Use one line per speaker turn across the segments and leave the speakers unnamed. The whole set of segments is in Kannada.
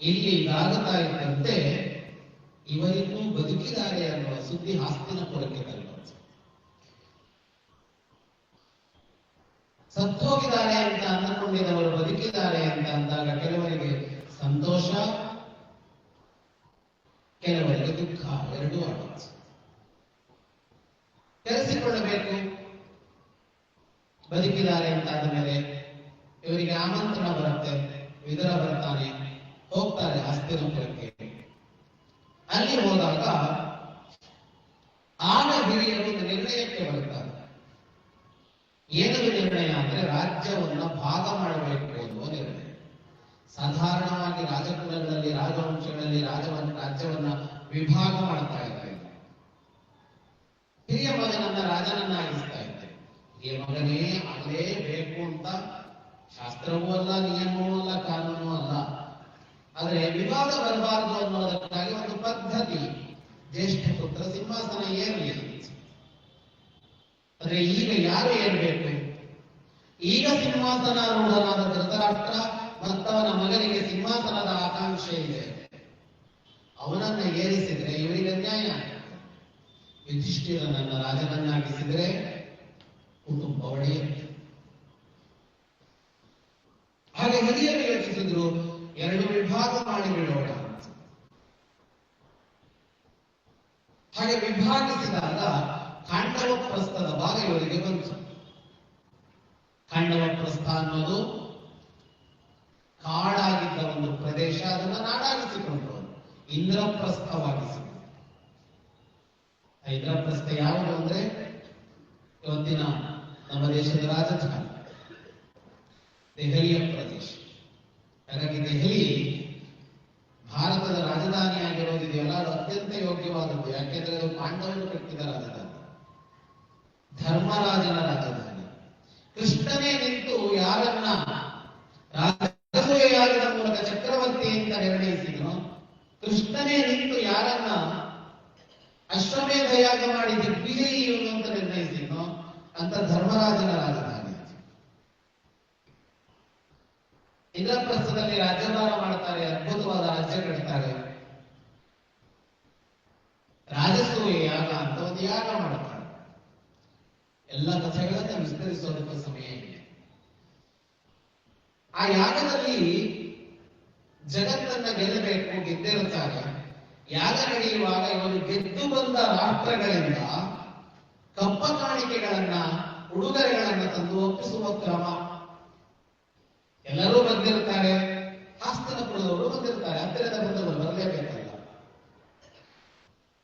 ಇಲ್ಲಿ ಇದಾಗುತ್ತಾ ಇದ್ದಂತೆ ಇವರಿನ್ನೂ ಬದುಕಿದ್ದಾರೆ ಅನ್ನುವ ಸುದ್ದಿ ಹಸ್ತಿನಪುರಕ್ಕೆ ತಲುಪುತ್ತೆ. ಸತ್ತೋಗಿದ್ದಾರೆ ಅಂತ ಅಂದುಕೊಂಡಿದ್ದವರು ಬದುಕಿದ್ದಾರೆ ಅಂತ ಅಂದಾಗ ಕೆಲವರಿಗೆ ಸಂತೋಷ, ಕೆಲವರಿಗೆ ದುಃಖ, ಎರಡೂ ಆಗುತ್ತೆ. ಕರೆಸಿಕೊಳ್ಳಬೇಕು, ಬದುಕಿದ್ದಾರೆ ಅಂತ ಆದ ಮೇಲೆ ಇವರಿಗೆ ಆಮಂತ್ರಣ ಬರುತ್ತೆ, ವಿದುರ ಬರ್ತಾನೆ, ಹೋಗ್ತಾರೆ ಹಸ್ತಿನಪುರಕ್ಕೆ. ಅಲ್ಲಿ ಹೋದಾಗ ಆಗ ಹಿರಿಯರು ಒಂದು ನಿರ್ಣಯಕ್ಕೆ ಬರುತ್ತಾರೆ. ಏನದು ನಿರ್ಣಯ ಅಂದ್ರೆ ರಾಜ್ಯವನ್ನ ಭಾಗ ಮಾಡಬೇಕು ಅನ್ನುವ ನಿರ್ಣಯ. ಸಾಧಾರಣವಾಗಿ ರಾಜಕುಲಗಳಲ್ಲಿ, ರಾಜವಂಶಗಳಲ್ಲಿ ರಾಜ್ಯವನ್ನ ವಿಭಾಗ ಮಾಡ್ತಾ ಇದ್ದಾರೆ. ಹಿರಿಯ ಮಗನನ್ನ ರಾಜನನ್ನಾಗಿಸ್ತಾ ಇದ್ದಾರೆ. ಹಿರಿಯ ಮಗನೇ ಆಗಲೇಬೇಕು ಅಂತ ಶಾಸ್ತ್ರವೂ ಅಲ್ಲ, ನಿಯಮವೂ ಅಲ್ಲ, ಕಾನೂನು ಅಲ್ಲ. ಆದರೆ ವಿವಾದ ಬರಬಾರದು ಅನ್ನೋದಕ್ಕಾಗಿ ಒಂದು ಪದ್ಧತಿ, ಜ್ಯೇಷ್ಠ ಪುತ್ರ ಸಿಂಹಾಸನ ಏರಲಿ. ಆದ್ರೆ ಈಗ ಯಾರು ಏರ್ಬೇಕು? ಈಗ ಸಿಂಹಾಸನಾರೂಢನಾದ ಧೃತರಾಷ್ಟ್ರ ಮತ್ತವನ ಮಗನಿಗೆ ಸಿಂಹಾಸನದ ಆಕಾಂಕ್ಷೆ ಇದೆ. ಅವನನ್ನ ಏರಿಸಿದ್ರೆ ಇವರಿಗೆ ಅನ್ಯಾಯ. ಯುಧಿಷ್ಠಿರನನ್ನ ರಾಜನನ್ನಾಗಿಸಿದ್ರೆ ಕುಟುಂಬ ಒಡೆಯುತ್ತೆ. ಹಾಗೆ ಹಿರಿಯರು ಯೋಚಿಸಿದ್ರು, ಎರಡು ವಿಭಾಗ ಮಾಡಿ ಬಿಡೋಣ. ಹಾಗೆ ವಿಭಾಗಿಸಿದಾಗ ಖಾಂಡವ ಪ್ರಸ್ಥದ ಭಾಗ ಇವರಿಗೆ ಬಂತು. ಖಾಂಡವ ಪ್ರಸ್ಥ ಅನ್ನೋದು ಕಾಡಾಗಿದ್ದ ಒಂದು ಪ್ರದೇಶ, ಅದನ್ನ ನಾಡಾಗಿಸಿಕೊಂಡ್ರು, ಇಂದ್ರಪ್ರಸ್ಥವಾಗಿಸಿ. ಇಂದ್ರಪ್ರಸ್ಥ ಯಾವುದು ಅಂದ್ರೆ ಇವತ್ತಿನ ನಮ್ಮ ದೇಶದ ರಾಜಧಾನಿ ದೆಹಲಿಯ ಪ್ರದೇಶ. ಹಾಗಾಗಿ ದೆಹಲಿ ಭಾರತದ ರಾಜಧಾನಿಯಾಗಿರೋದಿದೆಯಲ್ಲ, ಅದು ಅತ್ಯಂತ ಯೋಗ್ಯವಾದದ್ದು. ಯಾಕೆಂದ್ರೆ ಅದು ಪಾಂಡವರು ಕಟ್ಟಿದ ರಾಜಧಾನಿ, ಧರ್ಮರಾಜನ ರಾಜಧಾನಿ. ಕೃಷ್ಣನೇ ನಿಂತು ಯಾರನ್ನ ರಾಜಸೂಯಯಾಗದ ಮೂಲಕ ಚಕ್ರವರ್ತಿ ಅಂತ ನಿರ್ಣಯಿಸಿದನೋ, ಕೃಷ್ಣನೇ ನಿಂತು ಯಾರನ್ನ ಅಶ್ವಮೇಧ ಯಾಗ ಮಾಡಿ ದಿಗ್ವಿಜಯಿ ಅಂತ ನಿರ್ಣಯಿಸಿದನೋ ಅಂತ ಧರ್ಮರಾಜನ ರಾಜಧಾನಿ. ಇಂದ್ರಪ್ರಸ್ಥದಲ್ಲಿ ರಾಜ್ಯಭಾರ ಮಾಡ್ತಾರೆ, ಅದ್ಭುತವಾದ ರಾಜ್ಯ ಕಟ್ತಾರೆ. ರಾಜಸೂಯ ಯಾಗ ಅಂತ ಒಂದು ಯಾಗ ಮಾಡ್ತಾರೆ. ಎಲ್ಲ ಕಥೆಗಳನ್ನ ವಿಸ್ತರಿಸೋದಕ್ಕೆ ಸಮಯ ಇದೆ. ಆ ಯಾಗದಲ್ಲಿ ಜಗತ್ತನ್ನ ಗೆಲ್ಲಬೇಕು, ಗೆದ್ದಿರುತ್ತಾರೆ. ಯಾಗ ನಡೆಯುವಾಗ ಇವರು ಗೆದ್ದು ಬಂದ ರಾಷ್ಟ್ರಗಳಿಂದ ಕಪ್ಪ ಕಾಣಿಕೆಗಳನ್ನ, ಉಡುಗೊರೆಗಳನ್ನ ತಂದು ಒಪ್ಪಿಸುವ ಕ್ರಮ. ಎಲ್ಲರೂ ಬಂದಿರ್ತಾರೆ, ಹಸ್ತಿನಪುರದವರು ಬಂದಿರ್ತಾರೆ, ಹತ್ತಿರದ ಬಂದವರು ಬರಲೇಬೇಕಲ್ಲ.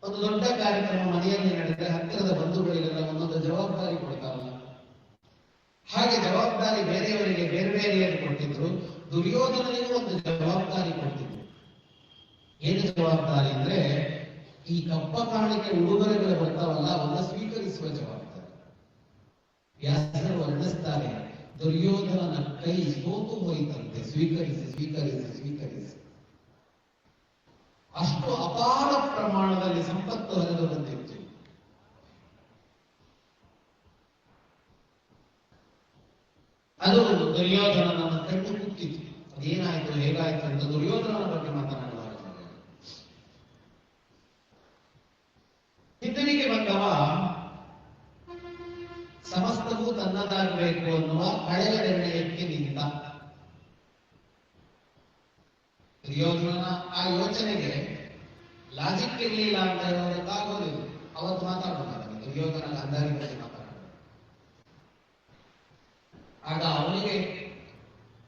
ಒಂದು ದೊಡ್ಡ ಕಾರ್ಯಕ್ರಮ ಮನೆಯಲ್ಲಿ ನಡೆದರೆ ಹತ್ತಿರದ ಬಂಧುಗಳಿಗೆಲ್ಲ ಒಂದೊಂದು ಜವಾಬ್ದಾರಿ ಕೊಡ್ತಾರಲ್ಲ, ಹಾಗೆ ಜವಾಬ್ದಾರಿ ಬೇರೆಯವರಿಗೆ ಬೇರೆ ಬೇರೆಯಾಗಿ ಕೊಟ್ಟಿದ್ರು. ದುರ್ಯೋಧನನಿಗೂ ಒಂದು ಜವಾಬ್ದಾರಿ ಕೊಟ್ಟಿದ್ರು. ಏನು ಜವಾಬ್ದಾರಿ ಅಂದ್ರೆ, ಈ ಕಪ್ಪ ಕಾಣಿಕೆ ಉಡುಗೊರೆಗಳು ಬರ್ತಾವಲ್ಲ, ಅವನ್ನ ಸ್ವೀಕರಿಸುವ ಜವಾಬ್ದಾರಿ. ವ್ಯಾಸರು ವರ್ಣಿಸ್ತಾರೆ, ದುರ್ಯೋಧನನ ಕೈ ಸೋತು ಹೋಯಿತಂತೆ, ಸ್ವೀಕರಿಸಿ ಸ್ವೀಕರಿಸಿ ಸ್ವೀಕರಿಸಿ. ಅಷ್ಟು ಅಪಾರ ಪ್ರಮಾಣದಲ್ಲಿ ಸಂಪತ್ತು ಹರಿದು ಬಂದಿತ್ತು. ಅದು ದುರ್ಯೋಧನನ ಕಣ್ಣು ಕುಟ್ಟಿತು. ಅದೇನಾಯ್ತು, ಹೇಗಾಯ್ತು ಅಂತ ದುರ್ಯೋಧನನ ಬಗ್ಗೆ ಮಾತನಾಡುವಾಗ ಹಿಂದಿನಿಗೆ ಬಂದವ ಸಮಸ್ತವೂ ತನ್ನದಾಗಬೇಕು ಅನ್ನುವ ಹಳೆಯ ನಿರ್ಣಯಕ್ಕೆ ನಿಂತ. ದುರ್ಯೋಧನನ ಆ ಯೋಚನೆಗೆ ಲಾಜಿಕ್ ಇರಲಿಲ್ಲ ಅಂತ ಹೇಳೋದಕ್ಕಾಗೋದಿಲ್ಲ. ಅವತ್ತು ಮಾತಾಡೋಣ ದುರ್ಯೋಧನ ಗಾಂಧಾರಿ ಬಗ್ಗೆ ಮಾತಾಡೋಣ. ಆಗ ಅವನಿಗೆ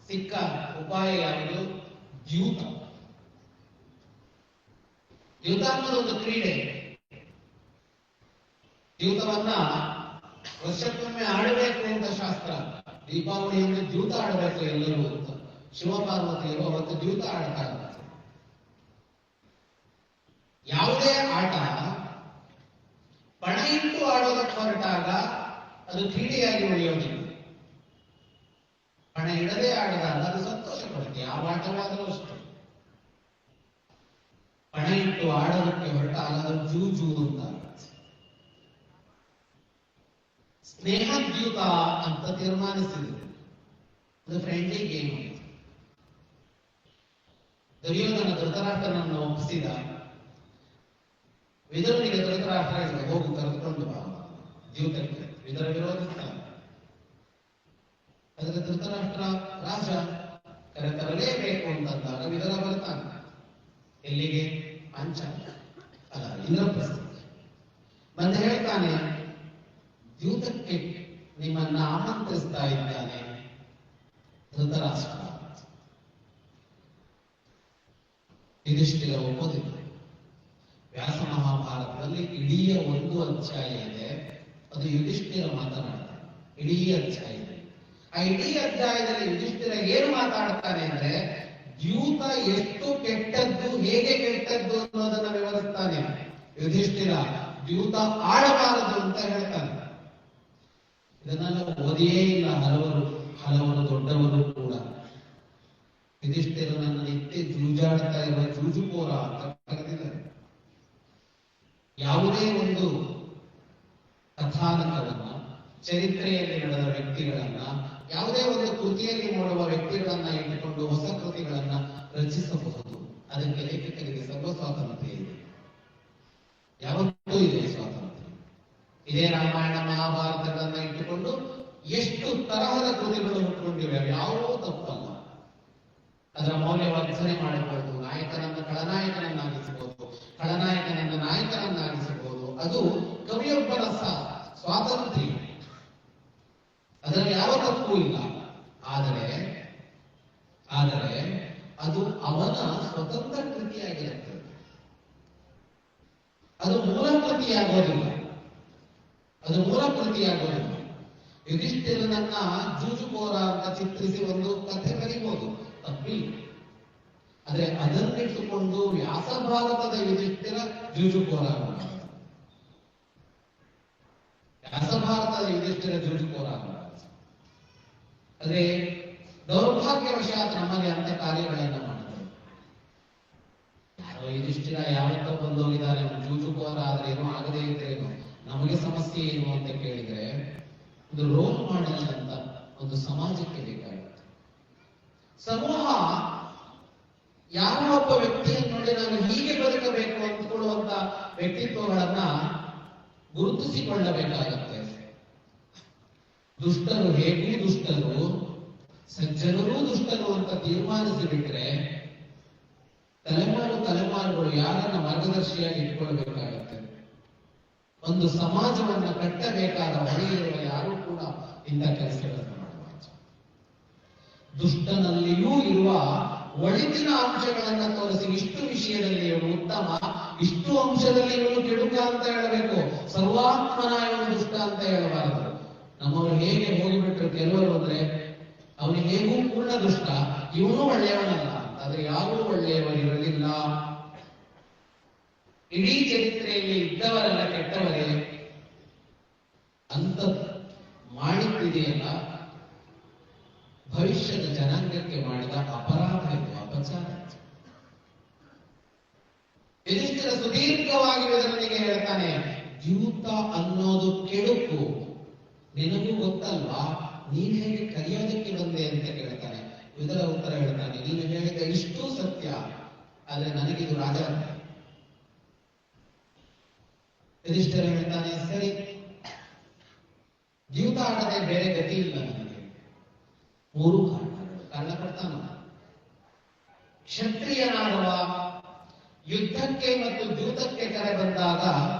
ಸಿಕ್ಕ ಉಪಾಯ ಯಾವುದು? ದ್ಯೂತ. ದ್ಯೂತ ಅನ್ನೋದೊಂದು ಕ್ರೀಡೆ. ದ್ಯೂತವನ್ನ ವರ್ಷಕ್ಕೊಮ್ಮೆ ಆಡಬೇಕು ಅಂತ ಶಾಸ್ತ್ರ. ದೀಪಾವಳಿಯಲ್ಲಿ ದ್ಯೂತ ಆಡಬೇಕು ಎಲ್ಲರೂ ಅಂತ ಶಿವಪಾರ್ವತಿಯರು ಅವತ್ತು ದ್ಯೂತ ಆಡ್ತಾ ಇದ್ದಾರೆ. ಯಾವುದೇ ಆಟ ಪಣ ಇಟ್ಟು ಆಡೋದಕ್ಕೆ ಹೊರಟಾಗ ಅದು ಕ್ರೀಡೆಯಾಗಿ ಉಳಿಯೋದಿಲ್ಲ. ಪಣ ಇಡದೆ ಆಡಿದಾಗ ಅದು ಸಂತೋಷ ಪಡುತ್ತೆ. ಯಾವ ಆಟವಾದರೂ ಅಷ್ಟೇ. ಪಣ ಇಟ್ಟು ಆಡೋದಕ್ಕೆ ಹೊರಟಾಗ ಅದು ಜೂಜು ಅಂತ. ಸ್ನೇಹದ್ಯೂತ ಅಂತ ತೀರ್ಮಾನಿಸಿದ್ರು. ಅದು ಫ್ರೆಂಡ್ಲಿ ಗೇಮ್. ದುರ್ಯೋಧನ ಧೃತರಾಷ್ಟ್ರನನ್ನು ಒಪ್ಪಿಸಿದ. ವಿದುರನಿಗೆ ಧೃತರಾಷ್ಟ್ರ ಹೋಗು ಕರೆದುಕೊಂಡು ಬಾ ದ್ಯೂತಕ್ಕೆ. ವಿದುರ ವಿರೋಧಿಸ್ತಾನೆ. ಅದಕ್ಕೆ ಧೃತರಾಷ್ಟ್ರ ರಾಜ ಕರೆತರಲೇಬೇಕು ಅಂತಂದಾಗ ವಿದುರ ಬರ್ತಾನೆ. ಎಲ್ಲಿಗೆ? ಪಾಂಚ ಅಲ್ಲ ಇಂದ್ರಪ್ರಸ್ಥಕ್ಕೆ ಬಂದು ಹೇಳ್ತಾನೆ, ದ್ಯೂತಕ್ಕೆ ನಿಮ್ಮನ್ನ ಆಮಂತ್ರಿಸ್ತಾ ಇದ್ದಾನೆ ಧೃತರಾಷ್ಟ್ರ. ಯುಧಿಷ್ಠಿರ ಒಪ್ಪೋದಿಲ್ಲ. ವ್ಯಾಸ ಮಹಾಭಾರತದಲ್ಲಿ ಇಡೀ ಒಂದು ಅಧ್ಯಾಯ ಇದೆ, ಅದು ಯುಧಿಷ್ಠಿರ ಮಾತನಾಡ್ತಾನೆ. ಇಡೀ ಅಧ್ಯಾಯ ಇದೆ. ಆ ಇಡೀ ಅಧ್ಯಾಯದಲ್ಲಿ ಯುಧಿಷ್ಠಿರ ಏನು ಮಾತಾಡ್ತಾನೆ ಅಂದ್ರೆ, ದ್ಯೂತ ಎಷ್ಟು ಕೆಟ್ಟದ್ದು, ಹೇಗೆ ಕೆಟ್ಟದ್ದು ಅನ್ನೋದನ್ನ ವಿವರಿಸ್ತಾನೆ ಯುಧಿಷ್ಠಿರ. ದ್ಯೂತ ಆಡಬಾರದು ಅಂತ ಹೇಳ್ತಾನೆ. ಇದನ್ನೆಲ್ಲ ಓದಿಯೇ ಇಲ್ಲ ಹಲವರು ದೊಡ್ಡವರು ಕೂಡ. ಯುಧಿಷ್ಠಿರನನ್ನು ನಿತ್ಯ ಜೂಜಾಡ್ತಾ ಇರುವ ಜೂಜುಕೋರ ಅಂತ ಕರೆದಿದ್ದಾರೆ. ಯಾವುದೇ ಒಂದು ಕಥಾನಕವನ್ನ, ಚರಿತ್ರೆಯಲ್ಲಿ ನಡೆದ ವ್ಯಕ್ತಿಗಳನ್ನ, ಯಾವುದೇ ಒಂದು ಕೃತಿಯಲ್ಲಿ ನೋಡುವ ವ್ಯಕ್ತಿಗಳನ್ನ ಇಟ್ಟುಕೊಂಡು ಹೊಸ ಕೃತಿಗಳನ್ನ ರಚಿಸಬಹುದು. ಅದಕ್ಕೆ ಲೇಖಕರಿಗೆ ಸರ್ವ ಸ್ವಾತಂತ್ರ್ಯ ಇದೆ, ಯಾವತ್ತೂ ಇದೆ ಸ್ವಾತಂತ್ರ್ಯ. ಇದೇ ರಾಮಾಯಣ ಮಹಾಭಾರತಗಳನ್ನ ಇಟ್ಟುಕೊಂಡು ಎಷ್ಟು ತರಹದ ಕೃತಿಗಳು ಹುಟ್ಟುಕೊಂಡಿವೆ, ಯಾವುದೂ ತಪ್ಪಲ್ಲ. ಅದರ ಮೌಲ್ಯವರ್ಧನೆ ಮಾಡಬಹುದು. ನಾಯಕನನ್ನು ಖಳನಾಯಕನನ್ನಾಗಿಸಬಹುದು, ಖಳನಾಯಕನನ್ನು ನಾಯಕನನ್ನಾಗಿಸಬಹುದು. ಅದು ಕವಿಯೊಬ್ಬರ ಸ್ವಾತಂತ್ರ್ಯ, ಅದರಲ್ಲಿ ಯಾವ ತಪ್ಪು ಇಲ್ಲ. ಆದರೆ ಅದು ಅವನ ಸ್ವತಂತ್ರ ಕೃತಿಯಾಗಿರುತ್ತದೆ, ಅದು ಮೂಲ ಕೃತಿಯಾಗೋದಿಲ್ಲ. ಯುಧಿಷ್ಠಿರನನ್ನ ಜೂಜುಕೋರ ಅಂತ ಚಿತ್ರಿಸಿ ಒಂದು ಕಥೆ ಬರೀಬಹುದು, ತಪ್ಪಿಲ್ಲ. ಆದ್ರೆ ಅದನ್ನಿಟ್ಟುಕೊಂಡು ವ್ಯಾಸ ಭಾರತದ ಯುಧಿಷ್ಠಿರ ಜೂಜುಕೋರ, ವ್ಯಾಸ ಭಾರತದ ಯುಧಿಷ್ಠಿರ ಜೂಜುಕೋರ. ಆದ್ರೆ ದೌರ್ಭಾಗ್ಯವಶಾತ್ ನಮಗೆ ಅಂತ ಕಾರ್ಯಗಳನ್ನ ಮಾಡಿದ್ರು. ಯಾರೋ ಯುಧಿಷ್ಠಿರ ಯಾವತ್ತೋ ಬಂದೋಗಿದ್ದಾರೆ, ಜೂಜುಕೋರ ಆದ್ರೆ ಏನೋ ಆಗದೇ ಇದ್ರೇನು, ನಮಗೆ ಸಮಸ್ಯೆ ಏನು ಅಂತ ಕೇಳಿದ್ರೆ, ಒಂದು ರೋಲ್ ಮಾಡೆಲ್ ಅಂತ ಒಂದು ಸಮಾಜಕ್ಕೆ ಬೇಕಾಗುತ್ತೆ. ಸಮೂಹ ಯಾವ ಒಬ್ಬ ವ್ಯಕ್ತಿಯನ್ನು ನೋಡಿ ನಾವು ಹೀಗೆ ಬದುಕಬೇಕು ಅಂದ್ಕೊಳ್ಳುವಂತ ವ್ಯಕ್ತಿತ್ವಗಳನ್ನ ಗುರುತಿಸಿಕೊಳ್ಳಬೇಕಾಗತ್ತೆ. ದುಷ್ಟರು ಹೇಗೂ ದುಷ್ಟರು, ಸಜ್ಜನರೂ ದುಷ್ಟರು ಅಂತ ತೀರ್ಮಾನಿಸಿ ಬಿಟ್ರೆ ತಲೆಮಾರುಗಳು ಯಾರನ್ನ ಮಾರ್ಗದರ್ಶಿಯಾಗಿ ಇಟ್ಕೊಳ್ಬೇಕಾಗತ್ತೆ. ಒಂದು ಸಮಾಜವನ್ನ ಕಟ್ಟಬೇಕಾದ ಹೊಣೆಯಿರುವ ಯಾರೂ ಕೂಡ ಇಂಥ ಕೆಲಸಗಳನ್ನು ಮಾಡಬಾರದು. ದುಷ್ಟನಲ್ಲಿಯೂ ಇರುವ ಒಳಿತಿನ ಅಂಶಗಳನ್ನ ತೋರಿಸಿ, ಇಷ್ಟು ವಿಷಯದಲ್ಲಿ ಇವನು ಉತ್ತಮ, ಇಷ್ಟು ಅಂಶದಲ್ಲಿ ಇವನು ಕೆಡುಕ ಅಂತ ಹೇಳಬೇಕು. ಸರ್ವಾತ್ಮನ ಇವನು ದುಷ್ಟ ಅಂತ ಹೇಳಬಾರದು. ನಮ್ಮವರು ಹೇಗೆ ಹೋಗಿಬಿಟ್ರು ಕೆಲವರು ಅಂದ್ರೆ, ಅವನಿಗೆ ಹೇಗೂ ಪೂರ್ಣ ದುಷ್ಟ, ಇವನು ಒಳ್ಳೆಯವನಲ್ಲ. ಆದ್ರೆ ಯಾರೂ ಒಳ್ಳೆಯವರಿರಲಿಲ್ಲ. ಇಡೀ ಚರಿತ್ರೆಯಲ್ಲಿ ಇದ್ದವರೆಲ್ಲ ಕೆಟ್ಟವರೇ ಅಂತ ಮಾಡಿದ್ದಿದೆಯಲ್ಲ, ಭವಿಷ್ಯದ ಜನಾಂಗಕ್ಕೆ ಮಾಡಿದ ಅಪರಾಧ ಇದು, ಅಪಚಾರ. ಯುಧಿಷ್ಠಿರ ಸುದೀರ್ಘವಾಗಿ ವಿದುರನಿಗೆ ಹೇಳ್ತಾನೆ, ದ್ಯೂತ ಅನ್ನೋದು ಕೆಡುಕು, ನಿನಗೂ ಗೊತ್ತಲ್ವಾ, ನೀನ್ ಹೇಗೆ ಕಲಿಯೋದಕ್ಕೆ ಬಂದೆ ಅಂತ ಕೇಳ್ತಾನೆ. ವಿದುರ ಉತ್ತರ ಹೇಳ್ತಾನೆ, ನೀನು ಹೇಳಿದ ಇಷ್ಟು ಸತ್ಯ, ಆದ್ರೆ ನನಗಿದು ರಾಜ. ಯುಧಿಷ್ಠಿರ ಹೇಳ್ತಾನೆ, ಸರಿ, ದ್ಯೂತ ಆಡದೆ ಬೇರೆ ಗತಿ ಇಲ್ಲ ನನಗೆ. 3 ಕಾರಣ ಕೊಡ್ತಾನ. ಕ್ಷತ್ರಿಯನಾದವ ಯುದ್ಧಕ್ಕೆ ಮತ್ತು ದ್ಯೂತಕ್ಕೆ ಕರೆ ಬಂದಾಗ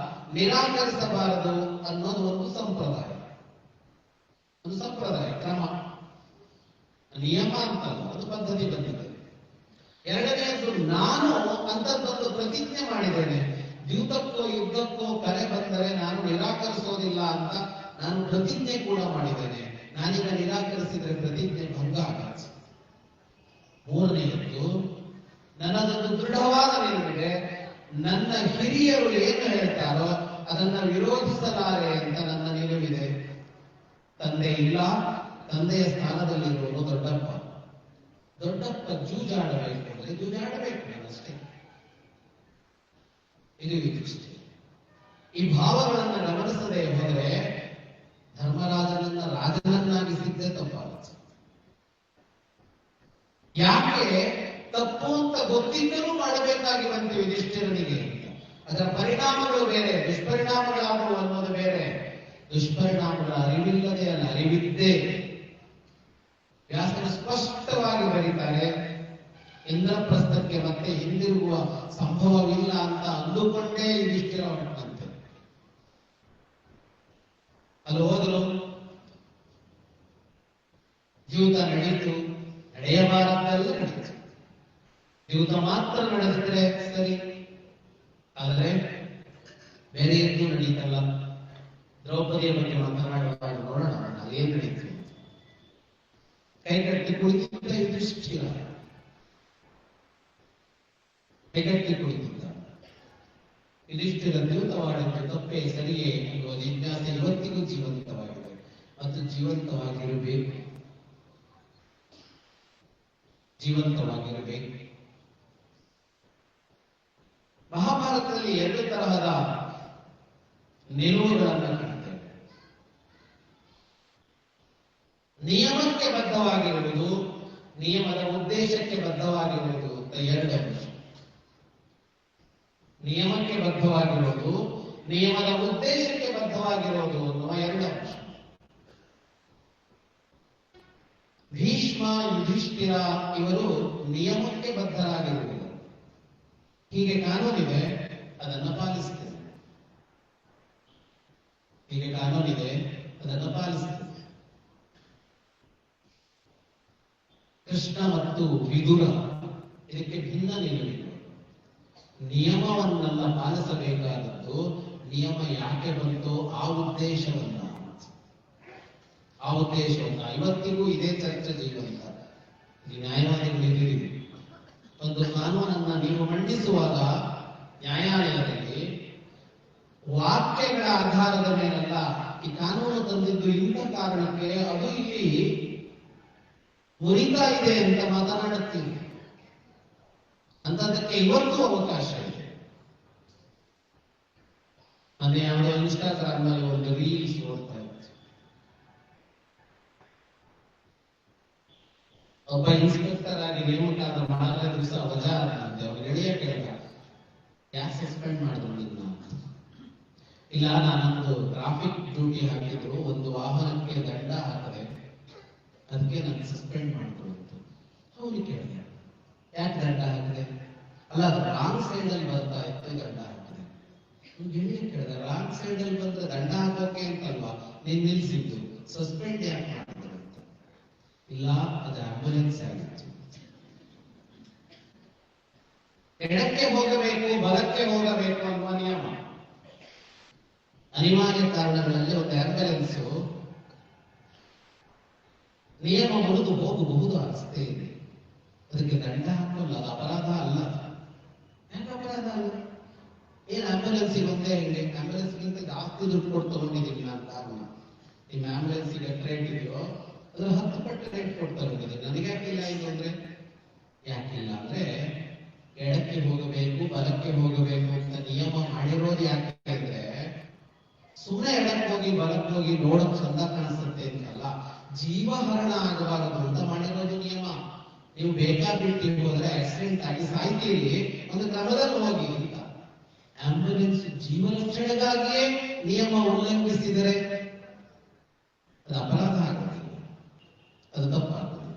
ನಿರಾಕರಿಸಬಾರದು ಅನ್ನೋದು ಒಂದು ಸಂಪ್ರದಾಯ, ಕ್ರಮ, ನಿಯಮ ಅಂತಲ್ಲ, ಅದು ಪದ್ಧತಿ ಬಂದಿದೆ. ಎರಡನೆಯದು, ನಾನು ಅಂತದ್ದೊಂದು ಪ್ರತಿಜ್ಞೆ ಮಾಡಿದ್ದೇನೆ. ದ್ಯೂತಕ್ಕೋ ಯುದ್ಧಕ್ಕೋ ಕರೆ ಬಂದರೆ ನಾನು ನಿರಾಕರಿಸೋದಿಲ್ಲ ಅಂತ ನಾನು ಪ್ರತಿಜ್ಞೆ ಕೂಡ ಮಾಡಿದ್ದೇನೆ. ನಾನೀಗ ನಿರಾಕರಿಸಿದ್ರೆ ಪ್ರತಿಜ್ಞೆ ಭಂಗ ಆಗುತ್ತೆ. 3ನೇದು, ನನ್ನದೊಂದು ದೃಢವಾದ ನಿಲುವಿದೆ. ನನ್ನ ಹಿರಿಯರು ಏನು ಹೇಳ್ತಾರೋ ಅದನ್ನ ವಿರೋಧಿಸಲಾರೆ ಅಂತ ನನ್ನ ನಿಲುವಿದೆ. ತಂದೆ ಇಲ್ಲ, ತಂದೆಯ ಸ್ಥಾನದಲ್ಲಿರುವುದು ದೊಡ್ಡಪ್ಪ ಜೂಜಾಡಬೇಕು ಅಂದ್ರೆ ಜೂಜಾಡಬೇಕು ಅಷ್ಟೇ. ಇದು ಯುಧಿಷ್ಠಿರ. ಈ ಭಾವಗಳನ್ನು ಗಮನಿಸದೆ ಹೋದರೆ ಧರ್ಮರಾಜನನ್ನ ರಾಜನನ್ನಾಗಿಸಿದ್ದೇ ತಪ್ಪಾಗುತ್ತೆ. ಯಾಕೆ ತಪ್ಪು ಅಂತ ಗೊತ್ತಿದ್ದರೂ ಮಾಡಬೇಕಾಗಿ ಬಂತು ಯುಧಿಷ್ಠಿರನಿಗೆ. ಅದರ ಪರಿಣಾಮಗಳು ಬೇರೆ, ದುಷ್ಪರಿಣಾಮಗಳಾಗುವ ಅನ್ನೋದು ಬೇರೆ. ದುಷ್ಪರಿಣಾಮಗಳ ಅರಿವಿಲ್ಲದೆ ಅಲ್ಲ, ಅರಿವಿದ್ದೇ. ವ್ಯಾಸರು ಸ್ಪಷ್ಟವಾಗಿ ಬರೀತಾರೆ, ಇಂದ್ರಪ್ರಸ್ಥಕ್ಕೆ ಮತ್ತೆ ಹಿಂದಿರುಗುವ ಸಂಭವವಿಲ್ಲ ಅಂತ ಅಂದುಕೊಂಡೇ ಯುಧಿಷ್ಠಿರ ಹೊರಟಂತೆ. ಅಲ್ಲಿ ಹೋದರು, ಜೀವಿತ ನಡೀತು, ನಡೆಯಬಾರದೆಲ್ಲ ನಡೀತು. ಜೀವಿತ ಮಾತ್ರ ನಡೆದಿದ್ರೆ ಸರಿ, ಆದರೆ ಬೇರೆ ಏನು ನಡೀತಲ್ಲ. ದ್ರೌಪದಿಯ ಬಗ್ಗೆ ಮಾತನಾಡುವಾಗ ನೋಡೋಣ ಅದೇನು ನಡೀತು. ಕೈಗಟ್ಟಿ ಕುಳಿತಿದ್ದ ಯುಧಿಷ್ಠಿರ, ಕೈಗಟ್ಟಿ ಕುಳಿತಿದ್ದ ಯುಧಿಷ್ಠಿರ ಜೀವಿತವಾಡಿದ್ದು ತಪ್ಪೇ ಸರಿಯೇ ಎನ್ನುವ ಜಿಜ್ಞಾಸೆ ಇವತ್ತಿಗೂ ಜೀವಂತವಾಗಿದೆ ಮತ್ತು ಜೀವಂತವಾಗಿರಬೇಕು. ಜೀವಂತವಾಗಿರಬೇಕು. ಮಹಾಭಾರತದಲ್ಲಿ 2 ತರಹದ ನಿಲುವುಗಳನ್ನು ಕಾಣ್ತೇವೆ. ನಿಯಮಕ್ಕೆ ಬದ್ಧವಾಗಿರುವುದು, ನಿಯಮದ ಉದ್ದೇಶಕ್ಕೆ ಬದ್ಧವಾಗಿರುವುದು ಅಂತ 2 ಅಂಶ. ನಿಯಮಕ್ಕೆ ಬದ್ಧವಾಗಿರುವುದು, ನಿಯಮದ ಉದ್ದೇಶಕ್ಕೆ ಬದ್ಧವಾಗಿರುವುದು ಅನ್ನುವ 2 ಅಂಶ. ಭೀಷ್ಮ, ಯುಧಿಷ್ಠಿರ ಇವರು ನಿಯಮಕ್ಕೆ ಬದ್ಧರಾಗಿರುವುದು. ಹೀಗೆ ಕಾನೂನಿದೆ, ಅದನ್ನು ಪಾಲಿಸ್ತೇವೆ. ಹೀಗೆ ಕಾನೂನಿದೆ, ಅದನ್ನು ಪಾಲಿಸ್ತೇವೆ. ಕೃಷ್ಣ ಮತ್ತು ವಿದುರ ಇದಕ್ಕೆ ಭಿನ್ನ ನಿಲುವಿದೆ. ನಿಯಮವನ್ನೆಲ್ಲ ಪಾಲಿಸಬೇಕಾದದ್ದು, ನಿಯಮ ಯಾಕೆ ಬಂತೋ ಆ ಉದ್ದೇಶವನ್ನ. ಇವತ್ತಿಗೂ ಇದೇ ಚರ್ಚೆ ಜೀವಂತ. ನ್ಯಾಯವಾದಿಗಳಿದ್ದೀರಿ, ಒಂದು ಕಾನೂನನ್ನ ನೀವು ಮಂಡಿಸುವಾಗ ನ್ಯಾಯಾಲಯದಲ್ಲಿ ವಾಕ್ಯಗಳ ಆಧಾರದ ಮೇಲಲ್ಲ, ಈ ಕಾನೂನು ತಂದಿದ್ದು ಇಂಥ ಕಾರಣಕ್ಕೆ, ಅದು ಇಲ್ಲಿ ಮುರಿತಾ ಇದೆ ಅಂತ ಮಾತನಾಡುತ್ತೀವಿ. ಅಂತದಕ್ಕೆ ಇವತ್ತು ಅವಕಾಶ ಇದೆ. ಮೊನ್ನೆ ಯಾವುದೋ ಇನ್ಸ್ಟಾಗ್ರಾಮ್ ನಲ್ಲಿ ಒಂದು ರೀಲ್ಸ್ ನೋಡ್ತಾ ಇತ್ತು. ಒಬ್ಬ ಇನ್ಸ್ಪೆಕ್ಟರ್ ಆಗಿ ನೇಮಕಾದ 4 ದಿವಸ ವಜಾ ಅಂತೆ. ಅವ್ರು ಗೆಳೆಯ ಕೇಳಿದ, ಯಾಕೆ ಸಸ್ಪೆಂಡ್ ಮಾಡಿದ್ರು ನಿನ್ನ? ಇಲ್ಲ, ನಾನೊಂದು ಟ್ರಾಫಿಕ್ ಡ್ಯೂಟಿ ಹಾಕಿದ್ರು, ಒಂದು ವಾಹನಕ್ಕೆ ದಂಡ ಹಾಕದೆ, ಅದಕ್ಕೆ ನಾನು ಸಸ್ಪೆಂಡ್ ಮಾಡಿದ್ರು ಅಂತ. ಅವ್ರಿಗೆ ಕೇಳಿದೆ, ಯಾಕೆ ದಂಡ ಹಾಕಿದೆ? ಅಲ್ಲ, ಅದು ರಾಂಗ್ ಸೈಡ್ ಅಲ್ಲಿ ಬರ್ತಾ ಇತ್ತು, ದಂಡ ಹಾಕಿದೆ. ಗೆಳೆಯ ಕೇಳಿದ, ರಾಂಗ್ ಸೈಡ್ ಅಲ್ಲಿ ಬಂದ್ರೆ ದಂಡ ಹಾಕೋಕೆ ಅಂತಲ್ವಾ ನೀನ್ ನಿಲ್ಸಿದ್ದು, ಸಸ್ಪೆಂಡ್ ಯಾಕೆ ಮಾಡಿದ್ರು ಅಂತ. ಇಲ್ಲ, ಅದು ಆಂಬ್ಯುಲೆನ್ಸ್ ಆಗಿತ್ತು. ಎಡಕ್ಕೆ ಹೋಗಬೇಕು, ಬಲಕ್ಕೆ ಹೋಗಬೇಕು ಅನ್ನುವ ನಿಯಮ. ಅನಿವಾರ್ಯ ಕಾರಣಗಳಲ್ಲಿ ಒಂದು ಆಂಬ್ಯುಲೆನ್ಸ್ ನಿಯಮ ಮುರಿದು ಹೋಗಬಹುದು ರಸ್ತೆ ಇದೆ, ಅದಕ್ಕೆ ದಂಡ ಹಾಕೋಲ್ಲ, ಅದು ಅಪರಾಧ ಅಲ್ಲ. ಯಾಕೆ ಅಪರಾಧ ಅಲ್ಲ? ಏನ್ ಆಂಬ್ಯುಲೆನ್ಸ್ ಒಂದೇ ಹೇಳಿ, ಆಂಬ್ಯುಲೆನ್ಸ್ಗಿಂತ ಜಾಸ್ತಿ ದುಡ್ಡು ಕೊಟ್ಟು ತಗೊಂಡಿದ್ದೀನಿ ನಾನು ಕಾರಣ. ನಿಮ್ಮ ಆಂಬ್ಯುಲೆನ್ಸ್ಗೆ ಎಷ್ಟು ರೇಟ್ ಇದೆಯೋ ಅದ್ರ 10 ಪಟ್ಟು ರೇಟ್ ಕೊಟ್ಟು ತಗೊಂಡಿದ್ದೀನಿ. ನನಗೆ ಯಾಕಿಲ್ಲ ಇದು ಅಂದ್ರೆ? ಯಾಕಿಲ್ಲ ಅಂದ್ರೆ, ಎಡಕ್ಕೆ ಹೋಗಬೇಕು, ಬಲಕ್ಕೆ ಹೋಗಬೇಕು ಅಂತ ನಿಯಮ ಮಾಡಿರೋದು ಯಾಕೆ ಅಂದ್ರೆ, ಸುಮ್ಮನೆ ಎಡಕ್ಕೆ ಹೋಗಿ ಬಲಕ್ಕೆ ಹೋಗಿ ನೋಡಕ್ ಚಂದ ಕಾಣಿಸುತ್ತೆ ಅಂತಲ್ಲ, ಜೀವಹರಣ ಆಗಬಾರದು ಅಂತ ಮಾಡಿರೋದು ನಿಯಮ. ನೀವು ಬೇಕಾಬಿಟ್ಟು ಹೋದ್ರೆ ಆಕ್ಸಿಡೆಂಟ್ ಆಗಿ ಸಾಯ್ತೀರಿ, ಒಂದು ಕ್ರಮದಲ್ಲಿ ಹೋಗಿ ಅಂತ. ಆಂಬ್ಯುಲೆನ್ಸ್ ಜೀವ ರಕ್ಷಣೆಗಾಗಿಯೇ ನಿಯಮ ಉಲ್ಲಂಘಿಸಿದರೆ ಅದು ಅಪರಾಧ ಆಗುತ್ತಿಲ್ಲ, ಅದು ತಪ್ಪಾಗುತ್ತಿಲ್ಲ.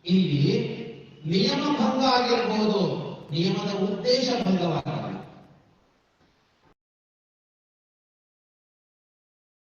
ಇಲ್ಲಿ ನಿಯಮ ಭಂಗ ಆಗಿರಬಹುದು, ನಿಯಮದ ಉದ್ದೇಶ ಭಂಗವಾಗಿದೆ.